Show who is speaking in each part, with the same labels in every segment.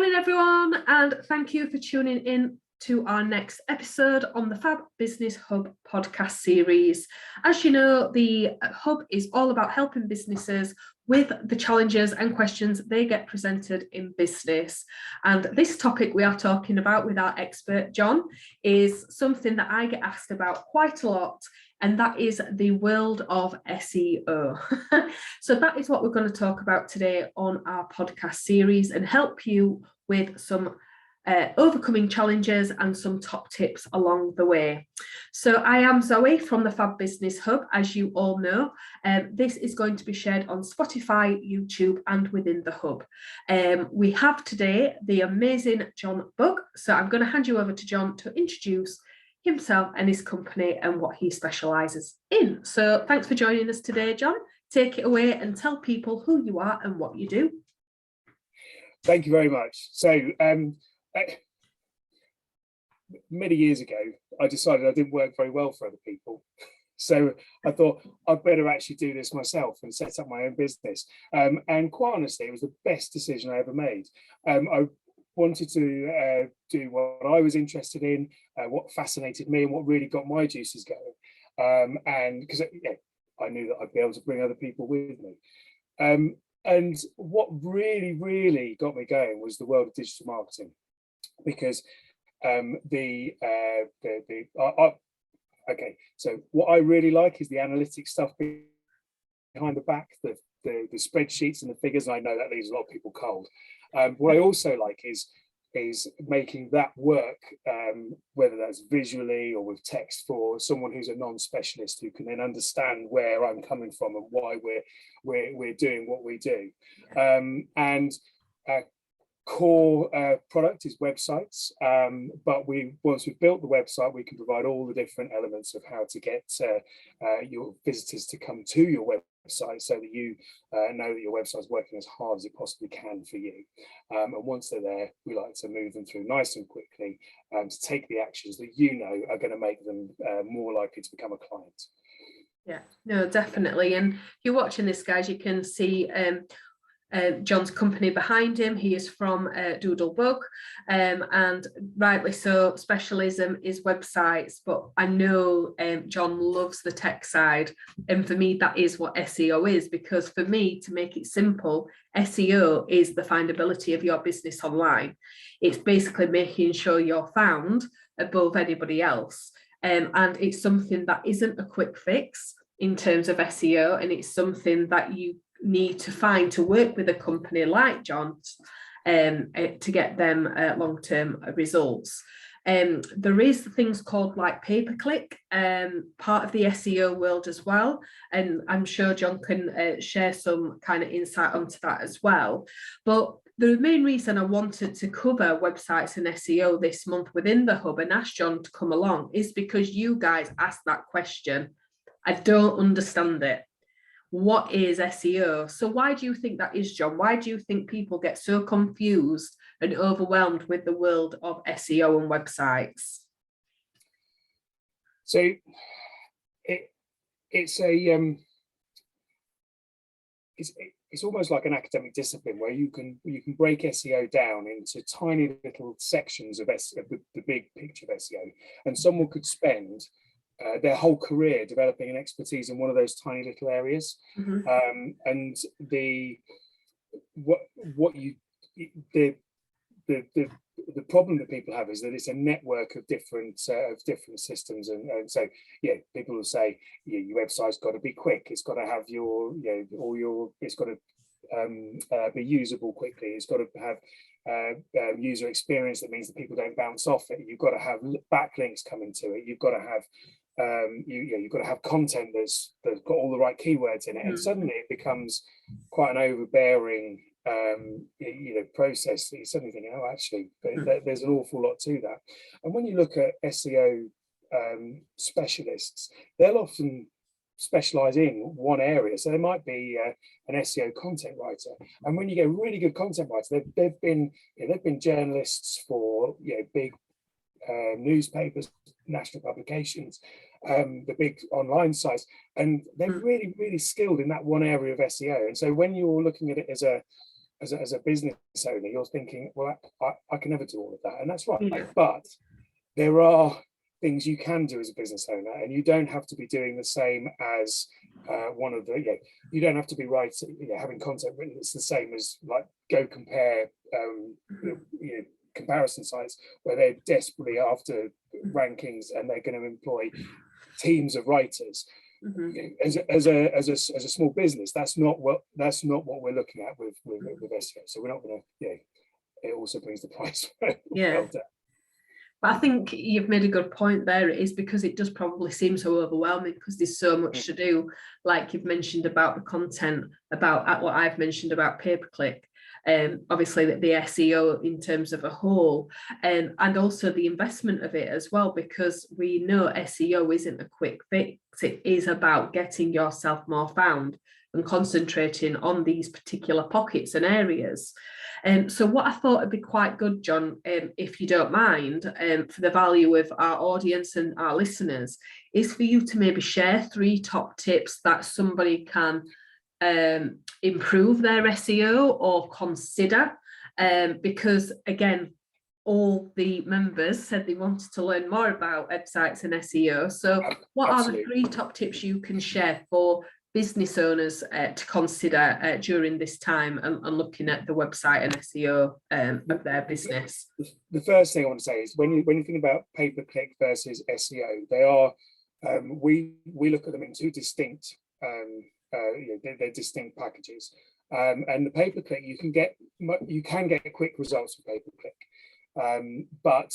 Speaker 1: Morning, everyone, and thank you for tuning in to our next episode on the Fab Business Hub podcast series. As you know, the Hub is all about helping businesses with the challenges and questions they get presented in business. And this topic we are talking about with our expert, John, is something that I get asked about quite a lot, and that is the world of SEO. So that is what we're going to talk about today on our podcast series and help you with some overcoming challenges and some top tips along the way. So I am Zoe from the Fab Business Hub, as you all know. This is going to be shared on Spotify, YouTube, and within the Hub. We have today the amazing John Bugg. So I'm going to hand you over to John to introduce himself and his company and what he specialises in. So thanks for joining us today, John. Take it away and tell people who you are and what you do.
Speaker 2: Thank you very much. So many years ago, I decided I didn't work very well for other people. So I thought I'd better actually do this myself and set up my own business. And quite honestly, it was the best decision I ever made. I wanted to do what I was interested in, what fascinated me and what really got my juices going. And because I knew that I'd be able to bring other people with me. And what really got me going was the world of digital marketing, because so what I really like is the analytics stuff behind the back, the spreadsheets and the figures. And I know that leaves a lot of people cold. What I also like is making that work, whether that's visually or with text, for someone who's a non-specialist who can then understand where I'm coming from and why we're doing what we do. And core product is websites, but once we've built the website, we can provide all the different elements of how to get your visitors to come to your website, so that you know that your website is working as hard as it possibly can for you. And once they're there, we like to move them through nice and quickly to take the actions that you know are going to make them more likely to become a client.
Speaker 1: Yeah, no, definitely. And if you're watching this, guys, you can see John's company behind him. He is from Doodlebug, and rightly so, specialism is websites, but I know John loves the tech side, and for me that is what SEO is, because for me, to make it simple, SEO is the findability of your business online. It's basically making sure you're found above anybody else, and it's something that isn't a quick fix in terms of SEO, and it's something that you need to find to work with a company like John's to get them long-term results. There is things called like pay-per-click, part of the SEO world as well, and I'm sure John can share some kind of insight onto that as well. But the main reason I wanted to cover websites and SEO this month within the Hub and ask John to come along is because you guys asked that question. I don't understand it. What is SEO? So why do you think that is, John? Why do you think people get so confused and overwhelmed with the world of SEO and websites?
Speaker 2: So it's almost like an academic discipline where you can break SEO down into tiny little sections of the big picture of SEO, and someone could spend their whole career developing an expertise in one of those tiny little areas. Mm-hmm. And the problem that people have is that it's a network of different systems, and so people will say your website's got to be quick, it's got to have your it's got to be usable quickly, it's got to have user experience that means that people don't bounce off it, you've got to have backlinks coming to it, you've got to have you've got to have content that's got all the right keywords in it. And suddenly it becomes quite an overbearing process that you suddenly think, oh, actually there's an awful lot to that. And when you look at SEO specialists, they'll often specialize in one area. So there might be an SEO content writer, and when you get a really good content writer, they've been journalists for big newspapers, national publications, the big online sites, and they're really skilled in that one area of SEO. And so when you're looking at it as a as a business owner, you're thinking, well, I can never do all of that, and that's right.
Speaker 1: Yeah.
Speaker 2: But there are things you can do as a business owner, and you don't have to be doing the same as one of the. You don't have to be writing, having content written that's the same as like go compare, comparison sites where they're desperately after rankings and they're going to employ teams of writers. As a small business, that's not what we're looking at with SEO. So we're not going to. It also brings the price.
Speaker 1: Yeah. But I think you've made a good point there. It is because it does probably seem so overwhelming because there's so much to do. Like you've mentioned about the content, about what I've mentioned about pay-per-click, obviously the SEO in terms of a whole, and also the investment of it as well, because we know SEO isn't a quick fix. It is about getting yourself more found and concentrating on these particular pockets and areas. So what I thought would be quite good, John, if you don't mind, for the value of our audience and our listeners, is for you to maybe share 3 top tips that somebody can improve their SEO or consider, because again, all the members said they wanted to learn more about websites and SEO. So what Absolutely. Are the 3 top tips you can share for business owners to consider during this time and looking at the website and SEO of their business?
Speaker 2: The first thing I want to say is when you think about pay-per-click versus SEO, they are we look at them in 2 distinct they're distinct packages, and the pay-per-click you can get quick results with pay-per-click, but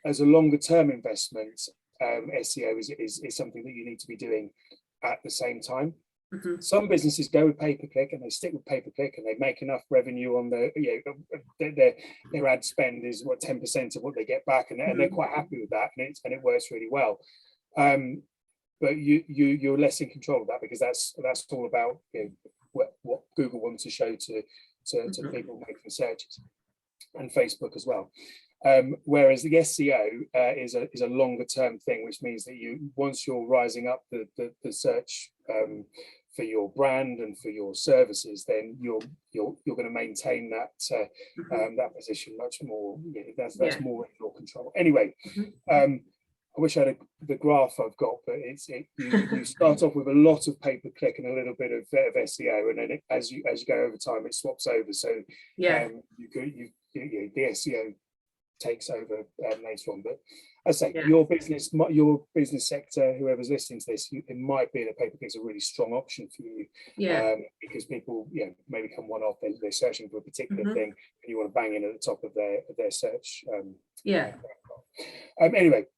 Speaker 2: as a longer term investment, SEO is something that you need to be doing at the same time. Some businesses go with pay-per-click and they stick with pay-per-click and they make enough revenue on their ad spend is 10% of what they get back, and they're quite happy with that, and it works really well. But you're less in control of that because that's all about what Google wants to show to people making searches, and Facebook as well. Whereas the SEO is a longer term thing, which means that once you're rising up the search for your brand and for your services, then you're going to maintain that that position much more. That's more in your control. Anyway, I wish I had the graph I've got, but you start off with a lot of pay-per-click and a little bit of SEO, and then as you go over time, it swaps over. So the SEO takes over later on. But I say your business sector, whoever's listening to this, it might be that pay-per-click is a really strong option for you. Because people maybe come one off, they're searching for a particular thing, and you want to bang in at the top of their search. Anyway.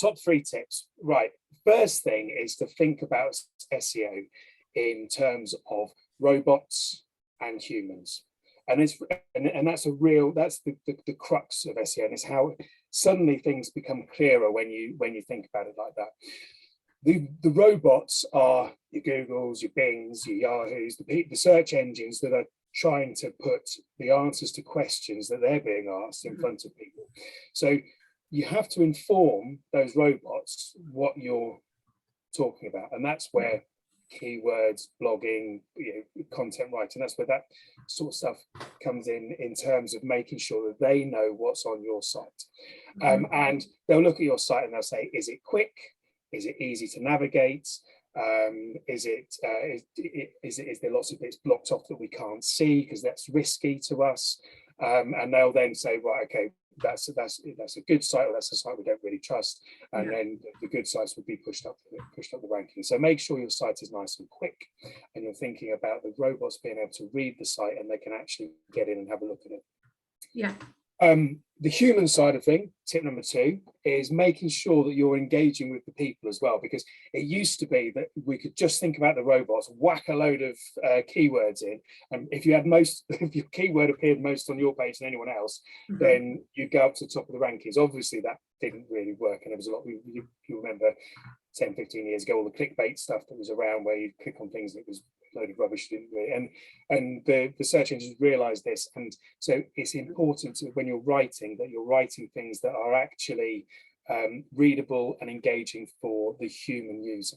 Speaker 2: Top 3 tips. Right. First thing is to think about SEO in terms of robots and humans, and that's the crux of SEO, and it's how suddenly things become clearer when you think about it like that. The robots are your Googles, your Bings, your Yahoos, the search engines that are trying to put the answers to questions that they're being asked in front of people. So you have to inform those robots what you're talking about, and that's where keywords, blogging, content writing, that's where that sort of stuff comes in terms of making sure that they know what's on your site. And they'll look at your site and they'll say, is it quick? Is it easy to navigate? Is there lots of bits blocked off that we can't see because that's risky to us? And they'll then say, right, okay, that's a good site, or that's a site we don't really trust, and then the good sites would be pushed up the ranking. So make sure your site is nice and quick, and you're thinking about the robots being able to read the site and they can actually get in and have a look at it. The human side of thing, tip number 2, is making sure that you're engaging with the people as well, because it used to be that we could just think about the robots, whack a load of keywords in, and if your keyword appeared most on your page than anyone else, then you'd go up to the top of the rankings. Obviously that didn't really work, and there was a lot, you remember 10-15 years ago, all the clickbait stuff that was around where you'd click on things that was a load of rubbish, and the search engines realize this, and so it's important when you're writing that you're writing things that are actually readable and engaging for the human user.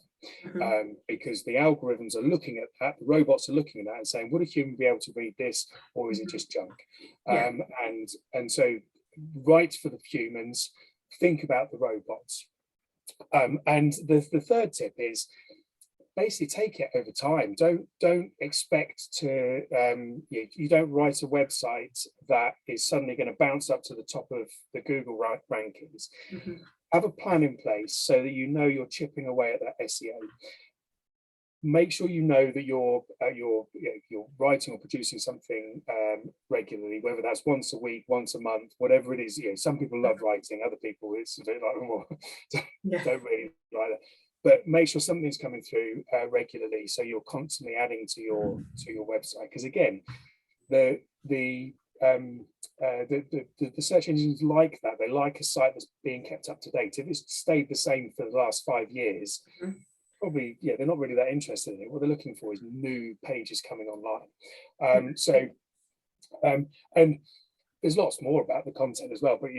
Speaker 2: Because the algorithms are looking at that, the robots are looking at that and saying, would a human be able to read this, or is it just junk? And so write for the humans, think about the robots. And the third tip is basically take it over time. Don't expect to you don't write a website that is suddenly going to bounce up to the top of the Google rankings. Have a plan in place so that you know you're chipping away at that SEO. Make sure you know that you're writing or producing something regularly, whether that's once a week, once a month, whatever it is. Some people love writing, other people it's a bit like, well, don't really like that. But make sure something's coming through regularly, so you're constantly adding to your website. Because again, the search engines like that. They like a site that's being kept up to date. If it's stayed the same for the last 5 years, probably they're not really that interested in it. What they're looking for is new pages coming online. And there's lots more about the content as well, but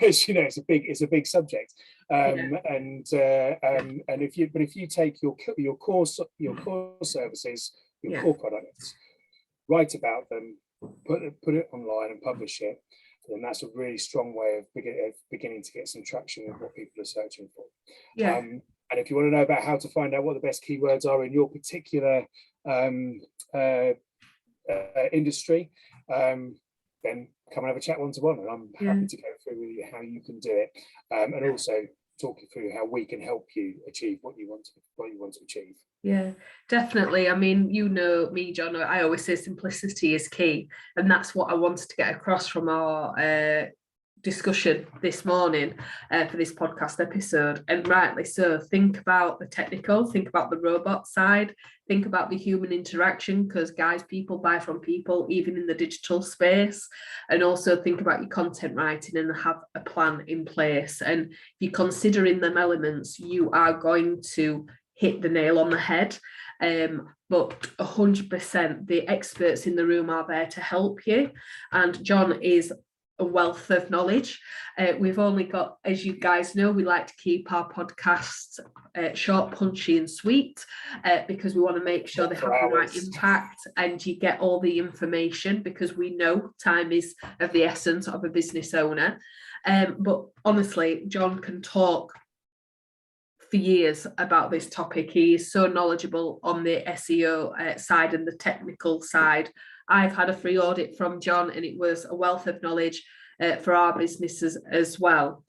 Speaker 2: as it's a big subject. And if you take your core services, your core products, write about them, put it online and publish it, then that's a really strong way of beginning to get some traction with what people are searching for. And if you want to know about how to find out what the best keywords are in your particular industry, then come and have a chat one-to-one, and I'm happy to go through with you how you can do it, and also talk you through how we can help you achieve what you want to achieve.
Speaker 1: Yeah, definitely. I mean, me, John, I always say simplicity is key, and that's what I wanted to get across from our discussion this morning for this podcast episode. And rightly so, think about the technical, think about the robot side, think about the human interaction, because guys, people buy from people, even in the digital space. And also think about your content writing and have a plan in place. And if you're considering them elements, you are going to hit the nail on the head. But 100% the experts in the room are there to help you. And John is a wealth of knowledge. We've only got, as you guys know, we like to keep our podcasts short, punchy and sweet, because we want to make sure they have the right impact and you get all the information, because we know time is of the essence of a business owner. But honestly, John can talk for years about this topic. He is so knowledgeable on the SEO side and the technical side. I've had a free audit from John, and it was a wealth of knowledge for our businesses as well.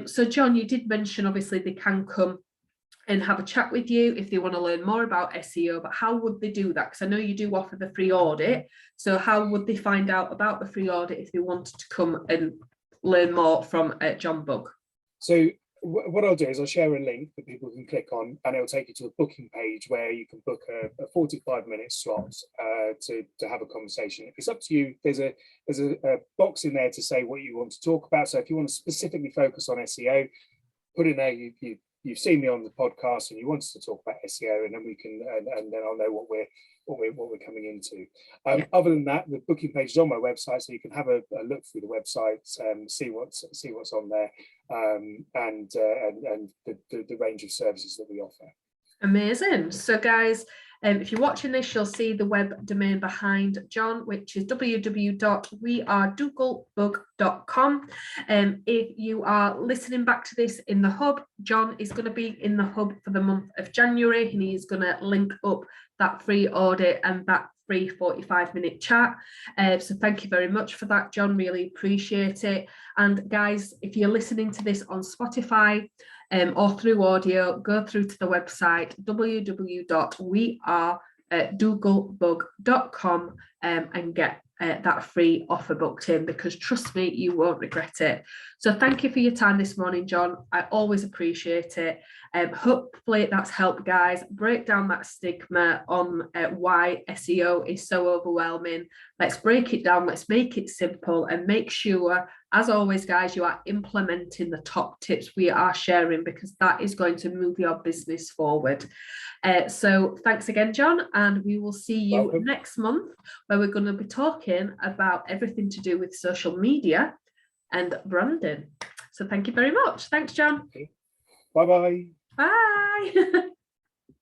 Speaker 1: So John, you did mention obviously they can come and have a chat with you if they want to learn more about SEO, but how would they do that? Because I know you do offer the free audit. So how would they find out about the free audit if they wanted to come and learn more from John Bugg?
Speaker 2: So what I'll do is I'll share a link that people can click on, and it'll take you to a booking page where you can book a 45-minute slot to have a conversation. It's up to you. There's a box in there to say what you want to talk about. So if you want to specifically focus on SEO, put in there you've seen me on the podcast and you want us to talk about SEO, and then we can and then I'll know what we're coming into. Other than that, the booking page is on my website, so you can have a look through the website, see what's on there, and the range of services that we offer.
Speaker 1: Amazing. So guys, if you're watching this, you'll see the web domain behind John, which is www.wearedoodlebug.com. If you are listening back to this in the hub, John is going to be in the hub for the month of January, and he's going to link up that free audit and that free 45-minute chat. So thank you very much for that, John. Really appreciate it. And guys, if you're listening to this on Spotify, or through audio, go through to the website www.wearedoodlebug.com and get that free offer booked in, because trust me, you won't regret it. So thank you for your time this morning, John. I always appreciate it. Hopefully that's helped guys break down that stigma on why SEO is so overwhelming. Let's break it down, let's make it simple, and make sure, as always guys, you are implementing the top tips we are sharing, because that is going to move your business forward. So thanks again, John, and we will see you next month, where we're going to be talking about everything to do with social media and branding. So So thank you very much. Thanks, John.
Speaker 2: Bye bye.
Speaker 1: Bye.